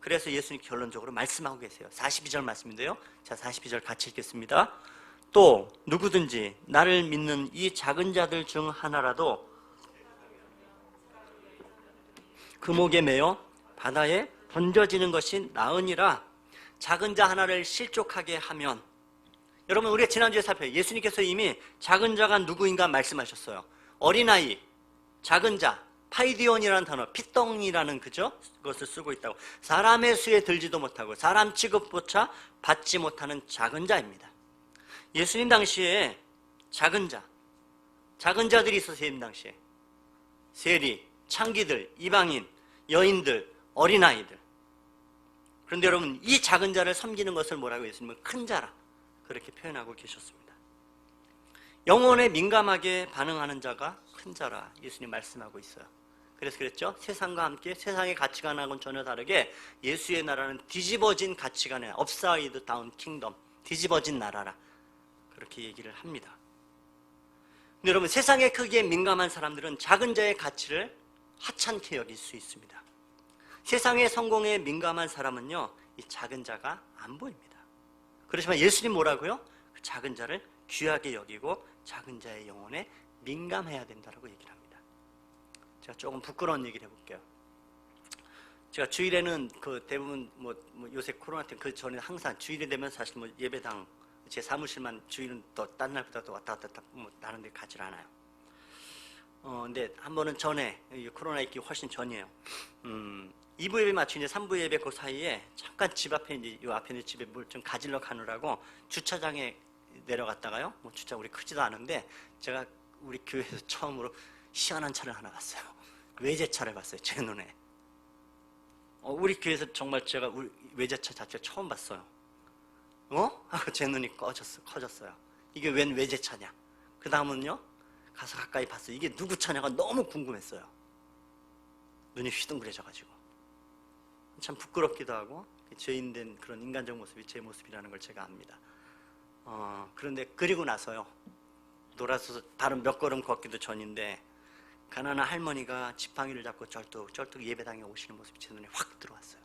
그래서 예수님 결론적으로 말씀하고 계세요. 42절 말씀인데요. 자, 42절 같이 읽겠습니다. 또 누구든지 나를 믿는 이 작은 자들 중 하나라도 금옥에 매여 바다에 던져지는 것이 나으니라. 작은 자 하나를 실족하게 하면, 여러분 우리가 지난주에 살펴요. 예수님께서 이미 작은 자가 누구인가 말씀하셨어요. 어린아이, 작은 자, 파이디온이라는 단어, 핏덩이라는 그것을 쓰고 있다고. 사람의 수에 들지도 못하고 사람 취급조차 받지 못하는 작은 자입니다. 예수님 당시에 작은 자들이 있었어요. 예수님 당시에 세리, 창기들, 이방인, 여인들, 어린아이들. 그런데 여러분 이 작은 자를 섬기는 것을 뭐라고 예수님은 큰 자라 그렇게 표현하고 계셨습니다. 영혼에 민감하게 반응하는 자가 큰 자라 예수님 말씀하고 있어요. 그래서 그랬죠. 세상과 함께 세상의 가치관하고는 전혀 다르게 예수의 나라는 뒤집어진 가치관의 업사이드 다운 킹덤, 뒤집어진 나라라 그렇게 얘기를 합니다. 근데 여러분 세상의 크기에 민감한 사람들은 작은 자의 가치를 하찮게 여길 수 있습니다. 세상의 성공에 민감한 사람은요, 이 작은 자가 안 보입니다. 그렇지만 예수님 뭐라고요? 그 작은 자를 귀하게 여기고 작은 자의 영혼에 민감해야 된다고 얘기를 합니다. 제가 조금 부끄러운 얘기를 해볼게요. 제가 주일에는 대부분 요새 코로나 때문에 그 전에 항상 주일이 되면 사실 예배당 제 사무실만 주일은 또 딴 날보다 또 왔다 갔다 다른 데 가질 않아요. 근데 한 번은 전에 코로나 있기 훨씬 전이에요. 2부 예배 마치고 이제 3부 예배 그 사이에 잠깐 집 앞에 이제 요 앞에 있는 집에 뭘 좀 가지러 가느라고 주차장에 내려갔다가요. 주차 우리 크지도 않은데 제가 우리 교회에서 처음으로 희한한 차를 하나 봤어요. 외제차를 봤어요. 제 눈에. 우리 교회에서 정말 제가 우리 외제차 자체를 처음 봤어요. 하고 제 눈이 커졌어요. 이게 웬 외제차냐? 그 다음은요, 가서 가까이 봤어요. 이게 누구 차냐가 너무 궁금했어요. 눈이 휘둥그레져가지고. 참 부끄럽기도 하고, 죄인된 그런 인간적 모습이 제 모습이라는 걸 제가 압니다. 그런데 그리고 나서요, 놀아서 다른 몇 걸음 걷기도 전인데, 가난한 할머니가 지팡이를 잡고 쩔뚝 예배당에 오시는 모습이 제 눈에 확 들어왔어요.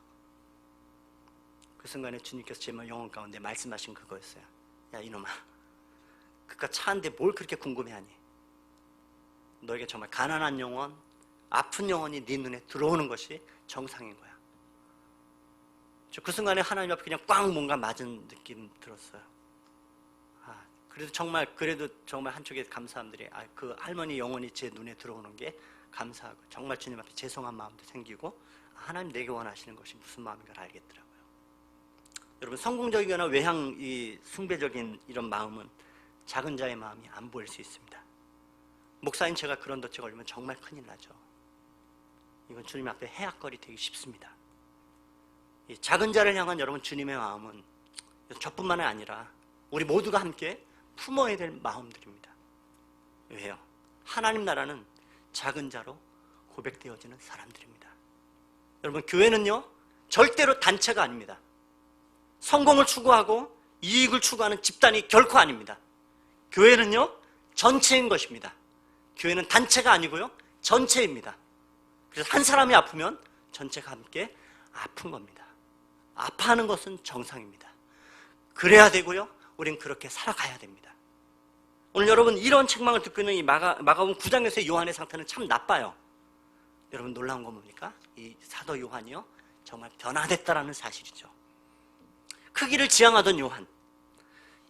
그 순간에 주님께서 제 영혼 가운데 말씀하신 그거였어요. 야 이놈아, 그깟 차 한 대 뭘 그렇게 궁금해하니? 너에게 정말 가난한 영혼, 아픈 영혼이 네 눈에 들어오는 것이 정상인 거야. 저 그 순간에 하나님 앞에 그냥 꽝 뭔가 맞은 느낌 들었어요. 그래도 정말 한쪽에 감사함들이, 그 할머니 영혼이 제 눈에 들어오는 게 감사하고, 정말 주님 앞에 죄송한 마음도 생기고, 하나님 내게 원하시는 것이 무슨 마음인가를 알겠더라고요. 여러분, 성공적이거나 외향 숭배적인 이런 마음은 작은 자의 마음이 안 보일 수 있습니다. 목사인 제가 그런 덫에 걸리면 정말 큰일 나죠. 이건 주님 앞에 해악거리 되기 쉽습니다. 이 작은 자를 향한 여러분 주님의 마음은 저뿐만 아니라 우리 모두가 함께 품어야 될 마음들입니다. 왜요? 하나님 나라는 작은 자로 고백되어지는 사람들입니다. 여러분, 교회는요 절대로 단체가 아닙니다. 성공을 추구하고 이익을 추구하는 집단이 결코 아닙니다. 교회는요 전체인 것입니다. 교회는 단체가 아니고요 전체입니다. 그래서 한 사람이 아프면 전체가 함께 아픈 겁니다. 아파하는 것은 정상입니다. 그래야 되고요, 우린 그렇게 살아가야 됩니다. 오늘 여러분 이런 책망을 듣고 있는 이 마가복음 9장에서의 요한의 상태는 참 나빠요. 여러분 놀라운 건 뭡니까? 이 사도 요한이요 정말 변화됐다라는 사실이죠. 크기를 지향하던 요한,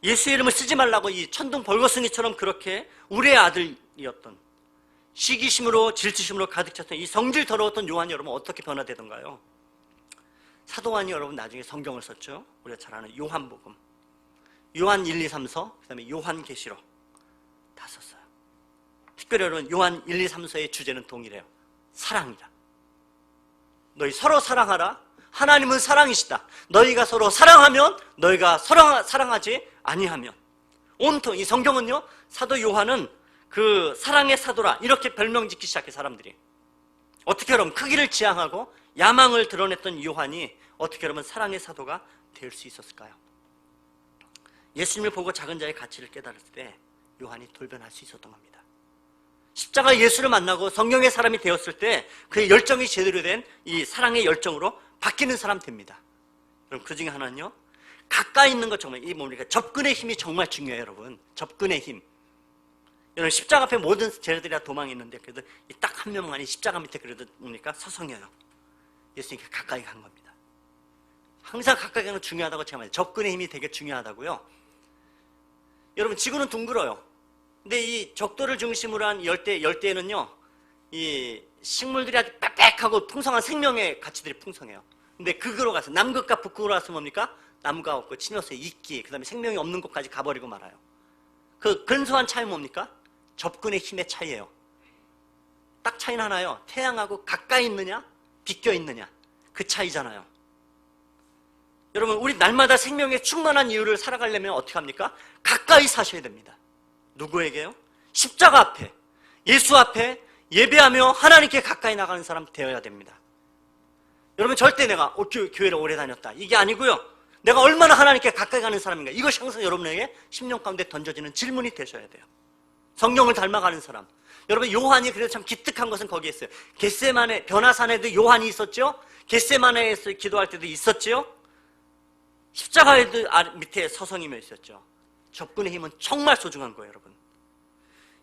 예수의 이름을 쓰지 말라고 이 천둥 벌거숭이처럼 그렇게 우리의 아들이었던, 시기심으로 질투심으로 가득 찼던 이 성질 더러웠던 요한이 여러분 어떻게 변화되던가요? 사도 요한이 여러분 나중에 성경을 썼죠. 우리가 잘 아는 요한복음, 요한 1, 2, 3서, 그 다음에 요한계시록 다 썼어요. 특별히 여러분 요한 1, 2, 3서의 주제는 동일해요. 사랑이다. 너희 서로 사랑하라. 하나님은 사랑이시다. 너희가 서로 사랑하면, 너희가 서로 사랑하지 아니하면. 온통 이 성경은요 사도 요한은 그 사랑의 사도라 이렇게 별명 짓기 시작해. 사람들이 어떻게 여러분 크기를 지향하고 야망을 드러냈던 요한이 어떻게 여러분 사랑의 사도가 될 수 있었을까요? 예수님을 보고 작은 자의 가치를 깨달을 때 요한이 돌변할 수 있었던 겁니다. 십자가 예수를 만나고 성령의 사람이 되었을 때 그의 열정이 제대로 된 이 사랑의 열정으로 바뀌는 사람 됩니다. 그럼 그 중에 하나는요 가까이 있는 것, 정말 이 뭡니까 접근의 힘이 정말 중요해요. 여러분 접근의 힘. 여러분 십자가 앞에 모든 쟤네들이 다 도망했는데 그래도 딱 한 명만이 십자가 밑에 그래도 뭡니까 서성여요. 예수님께 가까이 간 겁니다. 항상 가까이 가는 거 중요하다고 제가 말해요. 접근의 힘이 되게 중요하다고요. 여러분 지구는 둥글어요. 근데 이 적도를 중심으로 한 열대에는요 이 식물들이 아주 빽빽하고 풍성한 생명의 가치들이 풍성해요. 근데 극으로 가서, 남극과 북극으로 가서 뭡니까? 나무가 없고 침여수에 이끼, 그 다음에 생명이 없는 곳까지 가버리고 말아요. 그 근소한 차이 뭡니까? 접근의 힘의 차이예요. 딱 차이는 하나요. 태양하고 가까이 있느냐 비껴 있느냐, 그 차이잖아요. 여러분 우리 날마다 생명에 충만한 이유를 살아가려면 어떻게 합니까? 가까이 사셔야 됩니다. 누구에게요? 십자가 앞에, 예수 앞에 예배하며 하나님께 가까이 나가는 사람 되어야 됩니다. 여러분 절대 내가 교회를 오래 다녔다 이게 아니고요, 내가 얼마나 하나님께 가까이 가는 사람인가, 이것이 항상 여러분에게 심령 가운데 던져지는 질문이 되셔야 돼요. 성령을 닮아가는 사람. 여러분 요한이 그래도 참 기특한 것은 거기에 있어요. 겟세마네 변화산에도 요한이 있었죠. 겟세마네에서 기도할 때도 있었죠. 십자가에도 밑에 서성이며 있었죠. 접근의 힘은 정말 소중한 거예요. 여러분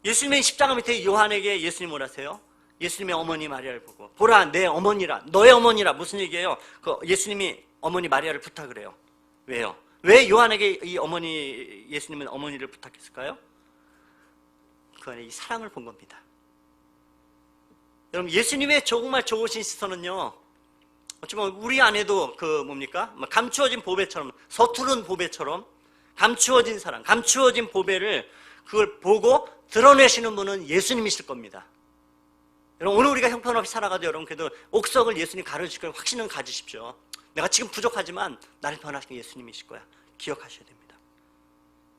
예수님의 십자가 밑에 요한에게 예수님 뭐라세요? 예수님의 어머니 마리아를 보고 보라 내 어머니라, 너의 어머니라. 무슨 얘기예요? 그 예수님이 어머니 마리아를 부탁을 해요. 왜요? 왜 요한에게 이 어머니, 예수님은 어머니를 부탁했을까요? 그 안에 이 사랑을 본 겁니다. 여러분 예수님의 정말 좋으신 시선은요 어쩌면 우리 안에도 그 뭡니까 감추어진 보배처럼, 서투른 보배처럼 감추어진 사랑, 감추어진 보배를 그걸 보고 드러내시는 분은 예수님이실 겁니다. 여러분 오늘 우리가 형편없이 살아가도 여러분 그래도 옥석을 예수님 가르칠 걸 확신은 가지십시오. 내가 지금 부족하지만 나를 변화시키는 예수님이실 거야. 기억하셔야 됩니다.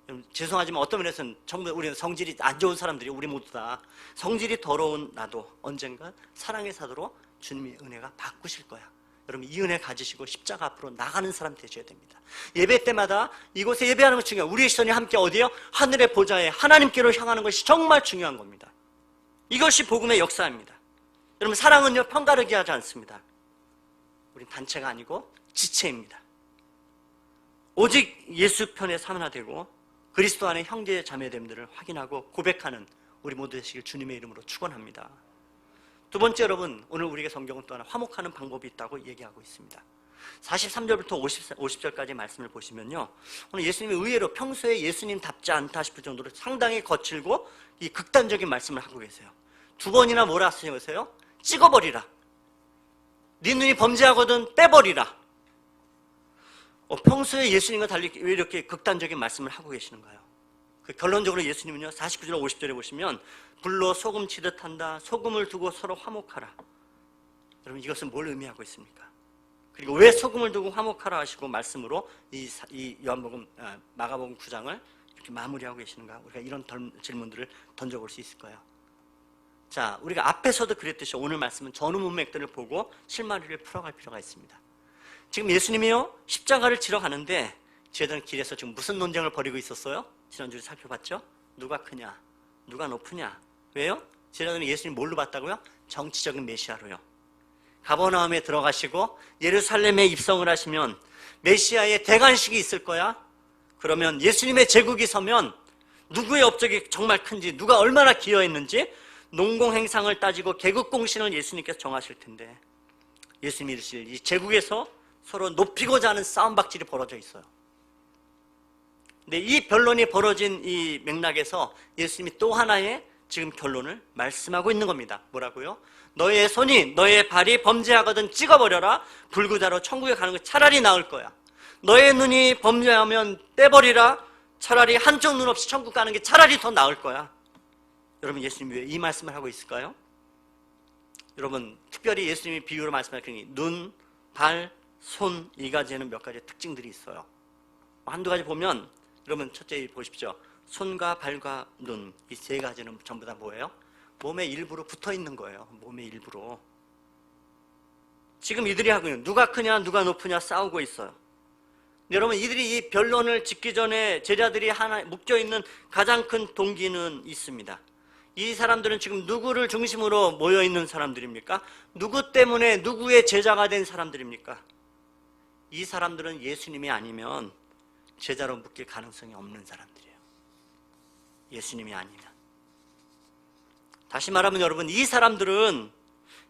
여러분 죄송하지만 어떤 면에서는 정말 우리는 성질이 안 좋은 사람들이, 우리 모두 다 성질이 더러운 나도 언젠가 사랑의 사도로 주님의 은혜가 바꾸실 거야. 여러분 이 은혜 가지시고 십자가 앞으로 나가는 사람 되셔야 됩니다. 예배 때마다 이곳에 예배하는 것 중요해요. 우리의 시선이 함께 어디에요? 하늘의 보좌에 하나님께로 향하는 것이 정말 중요한 겁니다. 이것이 복음의 역사입니다. 여러분 사랑은요 편가르기 하지 않습니다. 우린 단체가 아니고 지체입니다. 오직 예수 편에 하나 되고 그리스도 안에 형제 자매됨들을 확인하고 고백하는 우리 모두 되시길 주님의 이름으로 축원합니다. 두 번째, 여러분, 오늘 우리에게 성경은 또 하나 화목하는 방법이 있다고 얘기하고 있습니다. 43절부터 50절까지 말씀을 보시면요, 오늘 예수님이 의외로 평소에 예수님답지 않다 싶을 정도로 상당히 거칠고 이 극단적인 말씀을 하고 계세요. 두 번이나 뭐라 하시면서요? 찍어버리라. 네 눈이 범죄하거든 빼버리라. 평소에 예수님과 달리 왜 이렇게 극단적인 말씀을 하고 계시는가요? 결론적으로 예수님은요, 49절 50절에 보시면 불로 소금 치듯 한다. 소금을 두고 서로 화목하라. 여러분, 이것은 뭘 의미하고 있습니까? 그리고 왜 소금을 두고 화목하라 하시고 말씀으로 이 마가복음 9장을 이렇게 마무리하고 계시는가? 우리가 이런 질문들을 던져볼 수 있을 거예요. 자, 우리가 앞에서도 그랬듯이 오늘 말씀은 전후 문맥들을 보고 실마리를 풀어갈 필요가 있습니다. 지금 예수님이요, 십자가를 지러 가는데 제자들은 길에서 지금 무슨 논쟁을 벌이고 있었어요? 지난주에 살펴봤죠? 누가 크냐? 누가 높으냐? 왜요? 제자들은 예수님 뭘로 봤다고요? 정치적인 메시아로요. 가버나움에 들어가시고 예루살렘에 입성을 하시면 메시아의 대관식이 있을 거야. 그러면 예수님의 제국이 서면 누구의 업적이 정말 큰지, 누가 얼마나 기여했는지 농공행상을 따지고 개국공신을 예수님께서 정하실 텐데, 예수님이 이르실 이 제국에서 서로 높이고자 하는 싸움박질이 벌어져 있어요. 근데 이 변론이 벌어진 이 맥락에서 예수님이 또 하나의 지금 결론을 말씀하고 있는 겁니다. 뭐라고요? 너의 손이 너의 발이 범죄하거든 찍어버려라. 불구자로 천국에 가는 거 차라리 나을 거야. 너의 눈이 범죄하면 떼버리라. 차라리 한쪽 눈 없이 천국 가는 게 차라리 더 나을 거야. 여러분, 예수님이 왜 이 말씀을 하고 있을까요? 여러분, 특별히 예수님이 비유로 말씀하시니 눈, 발, 손, 이 가지에는 몇 가지 특징들이 있어요. 한두 가지 보면, 여러분 첫째 보십시오. 손과 발과 눈, 이 세 가지는 전부 다 뭐예요? 몸의 일부로 붙어 있는 거예요. 몸의 일부로. 지금 이들이 하고 있는, 누가 크냐 누가 높으냐 싸우고 있어요. 여러분, 이들이 이 변론을 짓기 전에 제자들이 하나 묶여 있는 가장 큰 동기는 있습니다. 이 사람들은 지금 누구를 중심으로 모여 있는 사람들입니까? 누구 때문에 누구의 제자가 된 사람들입니까? 이 사람들은 예수님이 아니면 제자로 묶일 가능성이 없는 사람들이에요. 예수님이 아니면. 다시 말하면 여러분, 이 사람들은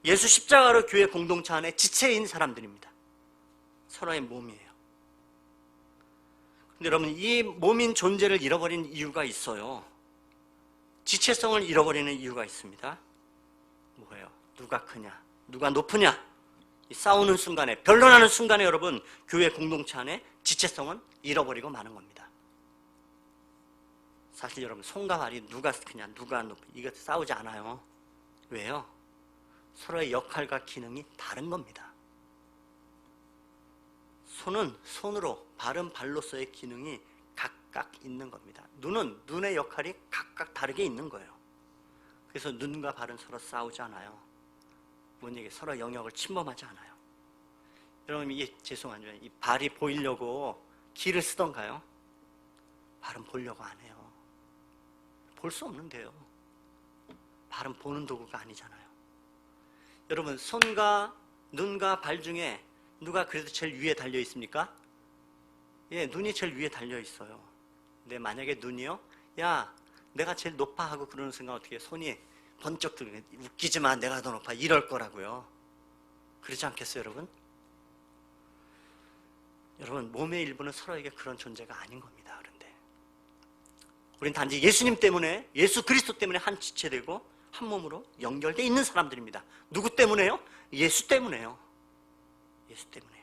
예수 십자가로 교회 공동체 안에 지체인 사람들입니다. 서로의 몸이에요. 근데 여러분, 이 몸인 존재를 잃어버린 이유가 있어요. 지체성을 잃어버리는 이유가 있습니다. 뭐예요? 누가 크냐 누가 높으냐, 이 싸우는 순간에, 변론하는 순간에 여러분, 교회 공동체 안에 지체성은 잃어버리고 마는 겁니다. 사실 여러분, 손과 발이 누가 크냐 누가 높으냐 이거 싸우지 않아요. 왜요? 서로의 역할과 기능이 다른 겁니다. 손은 손으로, 발은 발로서의 기능이 각각 있는 겁니다. 눈은 눈의 역할이 각각 다르게 있는 거예요. 그래서 눈과 발은 서로 싸우지 않아요. 뭔 얘기? 서로 영역을 침범하지 않아요. 여러분, 이게 죄송하죠. 이 발이 보이려고 길을 쓰던가요? 발은 보려고 안 해요. 볼 수 없는데요. 발은 보는 도구가 아니잖아요. 여러분, 손과 눈과 발 중에 누가 그래도 제일 위에 달려 있습니까? 예, 눈이 제일 위에 달려 있어요. 근데 만약에 눈이요, 야, 내가 제일 높아 하고 그러는 순간 어떻게 해요? 손이 번쩍 들고, 웃기지 마, 내가 더 높아, 이럴 거라고요. 그러지 않겠어요, 여러분? 여러분, 몸의 일부는 서로에게 그런 존재가 아닌 겁니다. 그런데 우린 단지 예수님 때문에, 예수 그리스도 때문에 한 지체되고 한 몸으로 연결되어 있는 사람들입니다. 누구 때문에요? 예수 때문에요. 예수 때문에.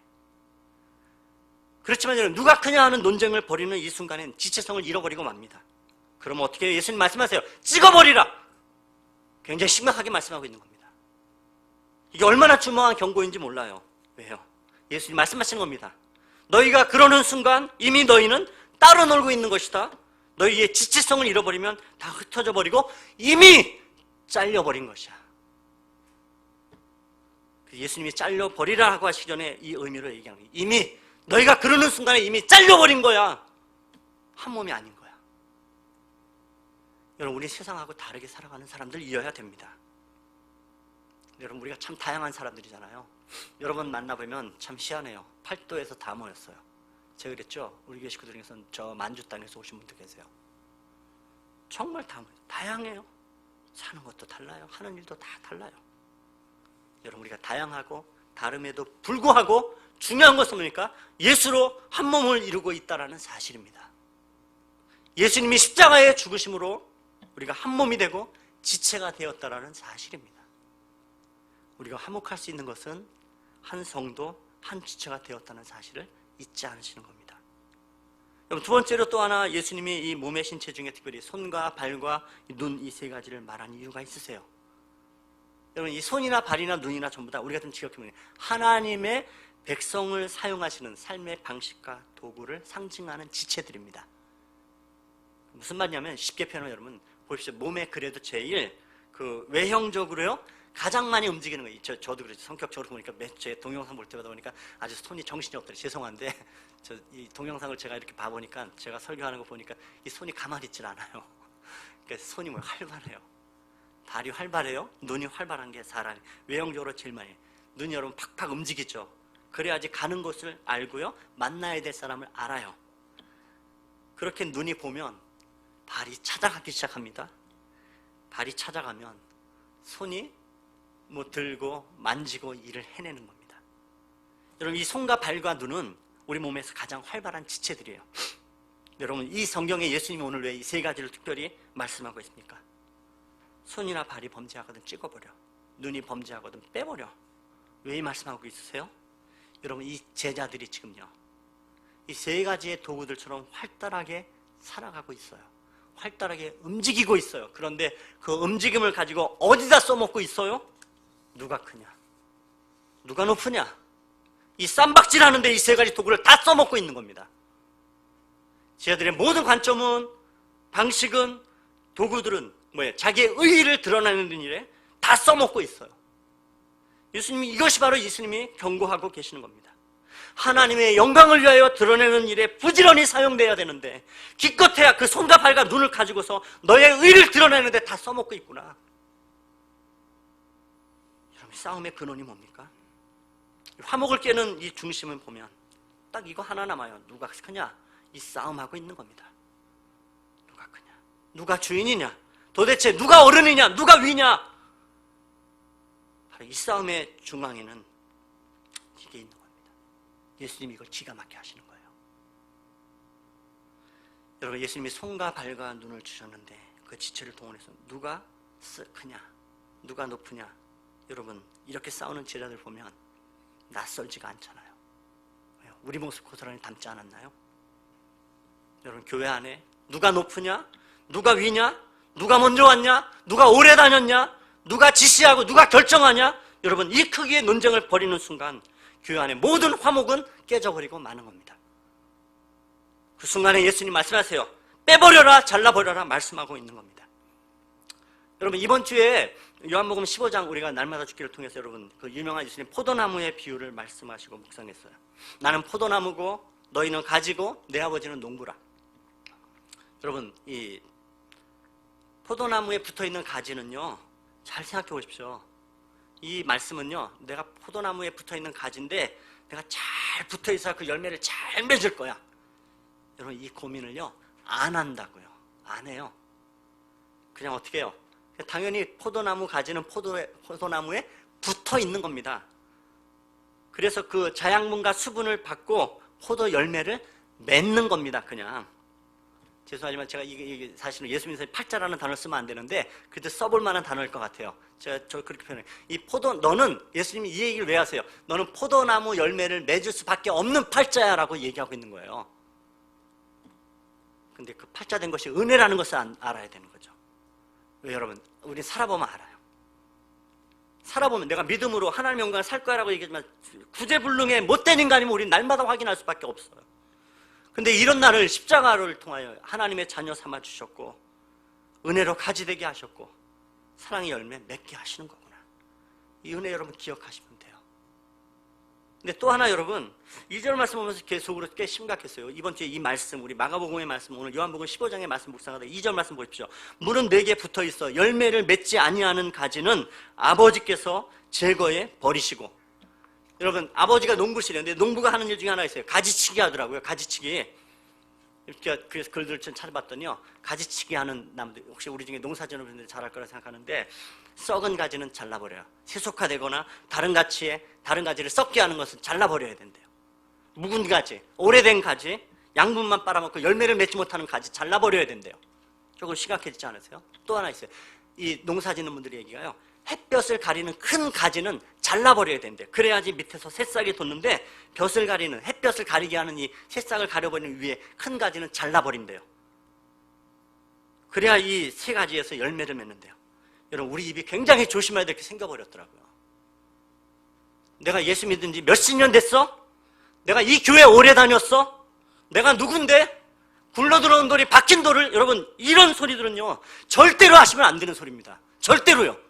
그렇지만 여러분, 누가 크냐 하는 논쟁을 벌이는 이 순간엔 지체성을 잃어버리고 맙니다. 그러면 어떻게 해요? 예수님 말씀하세요. 찍어버리라! 굉장히 심각하게 말씀하고 있는 겁니다. 이게 얼마나 중요한 경고인지 몰라요. 왜요? 예수님 말씀하시는 겁니다. 너희가 그러는 순간 이미 너희는 따로 놀고 있는 것이다. 너희의 지체성을 잃어버리면 다 흩어져 버리고 이미 잘려버린 것이야. 예수님이 잘려버리라고 하시기 전에 이 의미를 얘기하는 거예요. 이미 너희가 그러는 순간에 이미 잘려버린 거야. 한 몸이 아닌 거야. 여러분, 우리 세상하고 다르게 살아가는 사람들이어야 됩니다. 여러분, 우리가 참 다양한 사람들이잖아요. 여러분 만나보면 참 희한해요. 팔도에서 다 모였어요. 제가 그랬죠. 우리 교회 식구들 중에서는 저 만주 땅에서 오신 분들 계세요. 정말 다양해요. 사는 것도 달라요. 하는 일도 다 달라요. 여러분, 우리가 다양하고 다름에도 불구하고 중요한 것은 뭡니까? 예수로 한 몸을 이루고 있다는 사실입니다. 예수님이 십자가의 죽으심으로 우리가 한 몸이 되고 지체가 되었다는 사실입니다. 우리가 화목할 수 있는 것은 한 성도, 한 지체가 되었다는 사실을 잊지 않으시는 겁니다. 두 번째로 또 하나 예수님이 이 몸의 신체 중에 특별히 손과 발과 눈 이 세 가지를 말한 이유가 있으세요. 여러분, 이 손이나 발이나 눈이나 전부 다 우리가 좀 지각해보면 하나님의 백성을 사용하시는 삶의 방식과 도구를 상징하는 지체들입니다. 무슨 말이냐면 쉽게 표현하면 여러분 보십시오. 몸에 그래도 제일 그 외형적으로요 가장 많이 움직이는 거예요. 저도 그렇죠. 성격적으로 보니까 제 동영상 볼 때마다 보니까 아주 손이 정신이 없더라고요. 죄송한데 이 동영상을 제가 이렇게 봐보니까 제가 설교하는 거 보니까 이 손이 가만히 있질 않아요. 그러니까 손이 뭐 활발해요. 발이 활발해요. 눈이 활발한 게 사람이 외형적으로 제일 많이. 눈이 여러분 팍팍 움직이죠. 그래야지 가는 곳을 알고요. 만나야 될 사람을 알아요. 그렇게 눈이 보면 발이 찾아가기 시작합니다. 발이 찾아가면 손이 뭐 들고 만지고 일을 해내는 겁니다. 여러분, 이 손과 발과 눈은 우리 몸에서 가장 활발한 지체들이에요. 여러분, 이 성경에 예수님이 오늘 왜 이 세 가지를 특별히 말씀하고 있습니까? 손이나 발이 범죄하거든 찍어버려. 눈이 범죄하거든 빼버려. 왜 이 말씀하고 있으세요? 여러분, 이 제자들이 지금요 이 세 가지의 도구들처럼 활달하게 살아가고 있어요. 활달하게 움직이고 있어요. 그런데 그 움직임을 가지고 어디다 써먹고 있어요? 누가 크냐? 누가 높으냐? 이 쌈박질하는데 이 세 가지 도구를 다 써먹고 있는 겁니다. 제자들의 모든 관점은, 방식은, 도구들은 뭐예요? 자기의 의의를 드러내는 일에 다 써먹고 있어요. 예수님이 이것이 바로 예수님이 경고하고 계시는 겁니다. 하나님의 영광을 위하여 드러내는 일에 부지런히 사용돼야 되는데 기껏해야 그 손과 발과 눈을 가지고서 너의 의를 드러내는데 다 써먹고 있구나. 여러분, 싸움의 근원이 뭡니까? 화목을 깨는 이 중심을 보면 딱 이거 하나 남아요. 누가 크냐? 이 싸움하고 있는 겁니다. 누가 크냐? 누가 주인이냐? 도대체 누가 어른이냐? 누가 위냐? 바로 이 싸움의 중앙에는 이게 있는 겁니다. 예수님이 이걸 기가 막히게 하시는 거예요. 여러분, 예수님이 손과 발과 눈을 주셨는데 그 지체를 동원해서 누가 크냐? 누가 높으냐? 여러분, 이렇게 싸우는 제자들 보면 낯설지가 않잖아요. 왜요? 우리 모습 고스란히 닮지 않았나요? 여러분, 교회 안에 누가 높으냐? 누가 위냐? 누가 먼저 왔냐? 누가 오래 다녔냐? 누가 지시하고 누가 결정하냐? 여러분, 이 크기의 논쟁을 벌이는 순간 교회 안에 모든 화목은 깨져버리고 마는 겁니다. 그 순간에 예수님 말씀하세요. 빼버려라, 잘라버려라 말씀하고 있는 겁니다. 여러분, 이번 주에 요한복음 15장 우리가 날마다 죽기를 통해서 여러분 그 유명한 예수님 포도나무의 비유를 말씀하시고 묵상했어요. 나는 포도나무고 너희는 가지고 내 아버지는 농부라. 여러분, 이 포도나무에 붙어있는 가지는요 잘 생각해 보십시오. 이 말씀은요 내가 포도나무에 붙어있는 가지인데 내가 잘 붙어있어야 그 열매를 잘 맺을 거야. 여러분, 이 고민을요 안 한다고요. 안 해요. 그냥 어떻게 해요? 당연히 포도나무 가지는 포도나무에 붙어 있는 겁니다. 그래서 그 자양분과 수분을 받고 포도 열매를 맺는 겁니다. 그냥. 죄송하지만 제가 이게 사실은 예수님 팔자라는 단어를 쓰면 안 되는데 그래도 써볼 만한 단어일 것 같아요. 저 그렇게 표현해요. 너는 예수님이 이 얘기를 왜 하세요? 너는 포도나무 열매를 맺을 수밖에 없는 팔자야 라고 얘기하고 있는 거예요. 근데 그 팔자된 것이 은혜라는 것을 알아야 되는 거죠. 왜 여러분? 우리 살아보면 알아요. 살아보면 내가 믿음으로 하나님의 영광을 살 거야라고 얘기하지만 구제불능의 못된 인간이면 우리는 날마다 확인할 수밖에 없어요. 근데 이런 날을 십자가를 통하여 하나님의 자녀 삼아 주셨고 은혜로 가지되게 하셨고 사랑의 열매 맺게 하시는 거구나. 이 은혜 여러분 기억하시면 돼요. 근데 또 하나 여러분 2절 말씀 보면서 계속으로 꽤 심각했어요. 이번 주에 이 말씀 우리 마가복음의 말씀 오늘 요한복음 15장의 말씀 묵상하다 2절 말씀 보십시오. 물은 내게 붙어있어 열매를 맺지 아니하는 가지는 아버지께서 제거해 버리시고 여러분, 아버지가 농부시는데 농부가 하는 일 중에 하나 있어요. 가지치기 하더라고요. 가지치기. 이렇게 그래서 글들을 좀 찾아봤더니요, 가지치기 하는 나무들, 혹시 우리 중에 농사지는 분들이 잘할 거라 생각하는데, 썩은 가지는 잘라버려요. 세속화되거나 다른 가지를 썩게 하는 것은 잘라버려야 된대요. 묵은 가지, 오래된 가지, 양분만 빨아먹고 열매를 맺지 못하는 가지 잘라버려야 된대요. 조금 심각해지지 않으세요? 또 하나 있어요. 이 농사짓는 분들의 얘기가요, 햇볕을 가리는 큰 가지는 잘라버려야 된대요. 그래야지 밑에서 새싹이 돋는데, 햇볕을 가리게 하는 이 새싹을 가려버리는 위에 큰 가지는 잘라버린대요. 그래야 이 세 가지에서 열매를 맺는데요. 여러분, 우리 입이 굉장히 조심해야 될 게 생겨버렸더라고요. 내가 예수 믿은 지 몇십 년 됐어? 내가 이 교회 오래 다녔어? 내가 누군데? 굴러들어온 돌이 박힌 돌을, 여러분, 이런 소리들은요, 절대로 하시면 안 되는 소리입니다. 절대로요.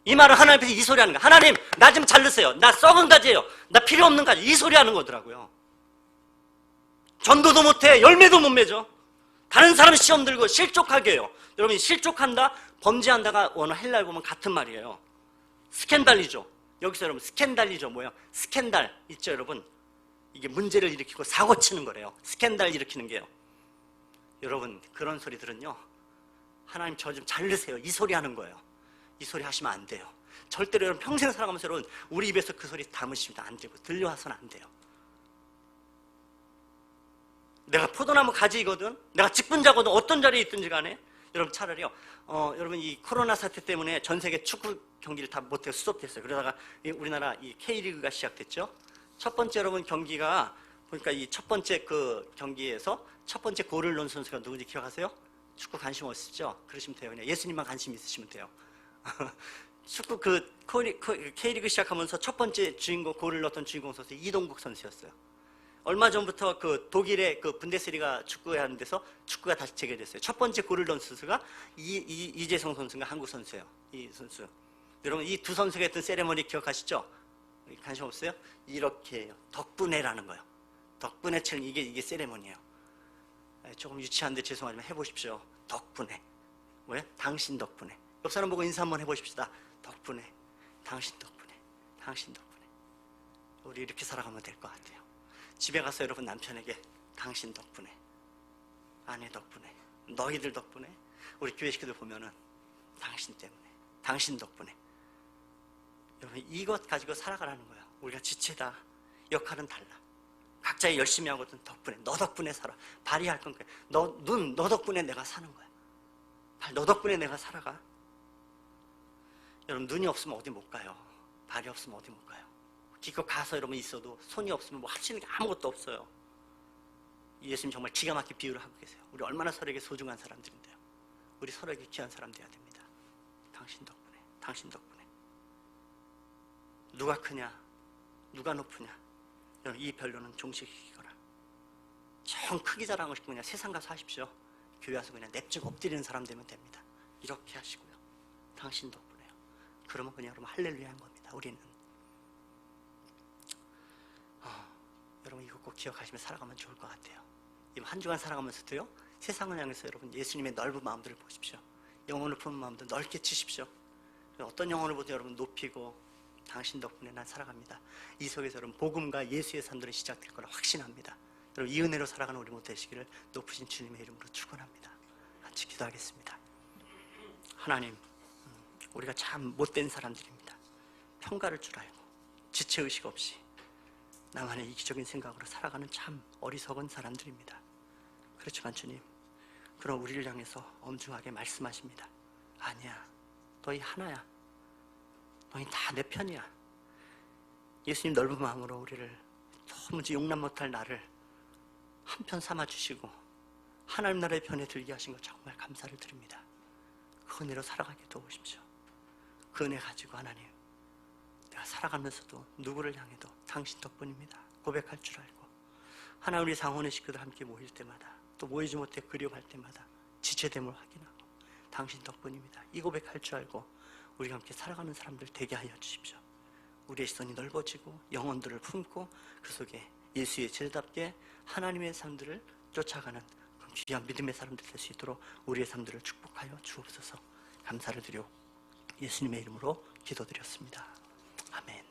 이 말은 하나님 앞에서 이 소리 하는 거야. 하나님, 나 좀 자르세요. 나 썩은 가지예요. 나 필요 없는 가지. 이 소리 하는 거더라고요. 전도도 못해. 열매도 못 맺어. 다른 사람 시험 들고 실족하게 해요. 여러분, 실족한다, 범죄한다가 원어 헬라에 보면 같은 말이에요. 스캔달이죠. 여기서 여러분, 스캔달이죠. 뭐예요? 스캔달 있죠, 여러분? 이게 문제를 일으키고 사고 치는 거래요. 스캔달 일으키는 게요. 여러분, 그런 소리들은요, 하나님 저 좀 자르세요. 이 소리 하는 거예요. 이 소리 하시면 안 돼요. 절대로 여러분, 평생 살아가면서 여러분, 우리 입에서 그 소리 담으시면 안 되고, 들려와서는 안 돼요. 내가 포도나무 가지이거든, 내가 직분자거든, 어떤 자리에 있든지 간에, 여러분 차라리요, 여러분, 이 코로나 사태 때문에 전 세계 축구 경기를 다 못해서 스톱됐어요. 그러다가 우리나라 이 K리그가 시작됐죠. 첫 번째 여러분 경기가 보니까 이 첫 번째 그 경기에서 첫 번째 골을 넣은 선수가 누군지 기억하세요? 축구 관심 없으시죠? 그러시면 돼요. 그냥 예수님만 관심 있으시면 돼요. 축구 K리그 시작하면서 첫 번째 주인공, 골을 넣었던 주인공 선수 이동국 선수였어요. 얼마 전부터 그 독일의 그 분데스리가 축구하는 데서 축구가 다시 재개됐어요. 첫 번째 골을 넣은 선수가 이재성 선수가 한국 선수예요. 이 선수. 여러분, 이 두 선수가 했던 세레머니 기억하시죠? 관심 없어요? 이렇게 해요. 덕분에라는 거예요. 덕분에 치는 이게 세레머니예요. 조금 유치한데 죄송하지만 해보십시오. 덕분에. 왜? 당신 덕분에. 옆 사람 보고 인사 한번 해보십시다. 덕분에. 당신 덕분에. 당신 덕분에. 우리 이렇게 살아가면 될 것 같아요. 집에 가서 여러분 남편에게 당신 덕분에, 아내 덕분에, 너희들 덕분에, 우리 교회 식구들 보면은 당신 때문에, 당신 덕분에. 여러분, 이것 가지고 살아가라는 거야. 우리가 지체다. 역할은 달라. 각자 열심히 하거든. 덕분에, 너 덕분에 살아. 발휘할 건 그래. 너 덕분에 내가 사는 거야. 너 덕분에 내가 살아가. 여러분, 눈이 없으면 어디 못 가요. 발이 없으면 어디 못 가요. 기껏 가서 여러분 있어도 손이 없으면 뭐 할 수 있는 게 아무것도 없어요. 예수님 정말 기가 막힌 비유를 하고 계세요. 우리 얼마나 서로에게 소중한 사람들인데요. 우리 서로에게 귀한 사람 돼야 됩니다. 당신 덕분에, 당신 덕분에. 누가 크냐, 누가 높으냐, 여러분, 이 별로는 종식이거라. 정 크기 자랑하고 싶으면 그냥 세상 가서 하십시오. 교회 와서 그냥 냅죽 엎드리는 사람 되면 됩니다. 이렇게 하시고요. 당신 덕분에요. 그러면 그냥 여러분 할렐루야 한 겁니다. 우리는. 여러분, 이거 꼭 기억하시면 살아가면 좋을 것 같아요. 이번 한 주간 살아가면서도요, 세상을 향해서 여러분 예수님의 넓은 마음들을 보십시오. 영혼을 품은 마음도 넓게 치십시오. 어떤 영혼을 보든 여러분 높이고, 당신 덕분에 난 살아갑니다. 이 속에서 여러분 복음과 예수의 산들이 시작될 거라 확신합니다. 여러분, 이 은혜로 살아가는 우리 모두 되시기를 높으신 주님의 이름으로 축원합니다. 같이 기도하겠습니다. 하나님, 우리가 참 못된 사람들입니다. 평가를 줄 알고 지체의식 없이 나만의 이기적인 생각으로 살아가는 참 어리석은 사람들입니다. 그렇지만 주님, 그런 우리를 향해서 엄중하게 말씀하십니다. 아니야, 너희 하나야. 너희 다 내 편이야. 예수님 넓은 마음으로 우리를 도무지 용납 못할 나를 한편 삼아주시고 하나님 나라의 편에 들게 하신 것 정말 감사를 드립니다. 그 은혜로 살아가게 도우십시오. 그 은혜 가지고 하나님, 내가 살아가면서도 누구를 향해도 당신 덕분입니다 고백할 줄 알고, 하나님 우리 상원의 식구들 함께 모일 때마다, 또 모이지 못해 그리워할 때마다 지체됨을 확인하고 당신 덕분입니다 이 고백할 줄 알고 우리가 함께 살아가는 사람들 되게 하여 주십시오. 우리의 시선이 넓어지고 영혼들을 품고 그 속에 예수의 제자답게 하나님의 삶들을 쫓아가는 귀한 믿음의 사람들 될 수 있도록 우리의 삶들을 축복하여 주옵소서. 감사를 드려 예수님의 이름으로 기도드렸습니다. 아멘.